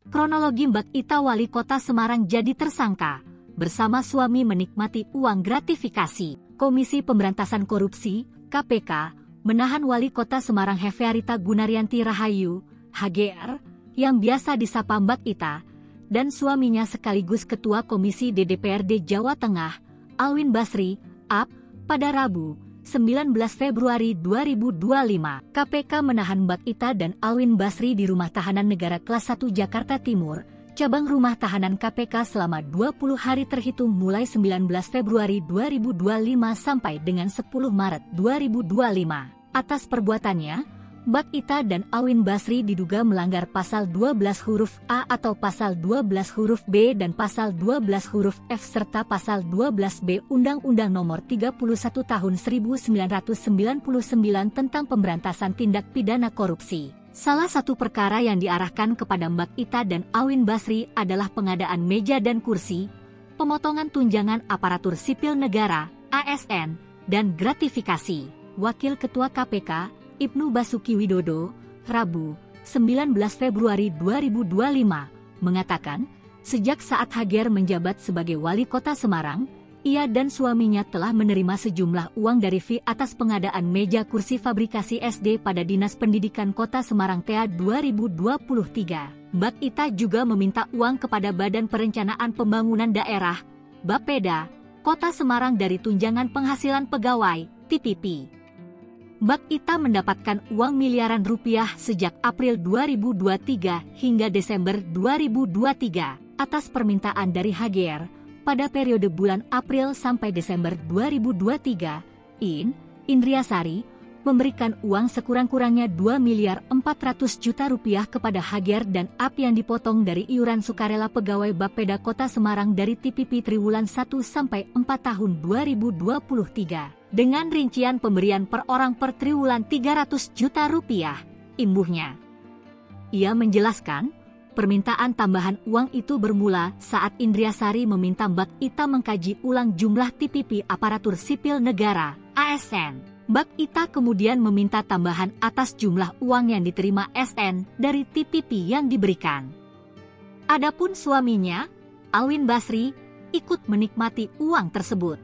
Kronologi Mbak Ita wali kota Semarang jadi tersangka, bersama suami menikmati uang gratifikasi. Komisi Pemberantasan Korupsi, KPK, menahan wali kota Semarang Hefearita Gunaryanti Rahayu, HGR, yang biasa disapa Mbak Ita, dan suaminya sekaligus Ketua Komisi DPRD Jawa Tengah, Alwin Basri, AP, pada Rabu, 19 Februari 2025. KPK menahan Mbak Ita dan Alwin Basri di Rumah Tahanan Negara Kelas 1 Jakarta Timur, cabang Rumah Tahanan KPK selama 20 hari terhitung mulai 19 Februari 2025 sampai dengan 10 Maret 2025. Atas perbuatannya, Mbak Ita dan Alwin Basri diduga melanggar pasal 12 huruf A atau pasal 12 huruf B dan pasal 12 huruf F serta pasal 12B Undang-Undang Nomor 31 Tahun 1999 tentang Pemberantasan Tindak Pidana Korupsi. Salah satu perkara yang diarahkan kepada Mbak Ita dan Alwin Basri adalah pengadaan meja dan kursi, pemotongan tunjangan aparatur sipil negara, ASN, dan gratifikasi. Wakil Ketua KPK, Ibnu Basuki Widodo, Rabu, 19 Februari 2025, mengatakan, sejak saat HGR menjabat sebagai wali kota Semarang, ia dan suaminya telah menerima sejumlah uang dari fee atas pengadaan meja kursi fabrikasi SD pada Dinas Pendidikan Kota Semarang TA 2023. Mbak Ita juga meminta uang kepada Badan Perencanaan Pembangunan Daerah, Bapeda, Kota Semarang dari Tunjangan Penghasilan Pegawai, TPP. Mbak Ita mendapatkan uang miliaran rupiah sejak April 2023 hingga Desember 2023 atas permintaan dari HGR pada periode bulan April sampai Desember 2023. Indriasari memberikan uang sekurang-kurangnya 2 miliar 400 juta rupiah kepada HGR dan AP yang dipotong dari iuran sukarela pegawai Bapeda Kota Semarang dari TPP triwulan 1 sampai 4 tahun 2023. Dengan rincian pemberian per orang per triwulan 300 juta rupiah, imbuhnya. Ia menjelaskan, permintaan tambahan uang itu bermula saat Indriasari meminta Mbak Ita mengkaji ulang jumlah TPP aparatur sipil negara, ASN. Mbak Ita kemudian meminta tambahan atas jumlah uang yang diterima SN dari TPP yang diberikan. Adapun suaminya, Alwin Basri, ikut menikmati uang tersebut.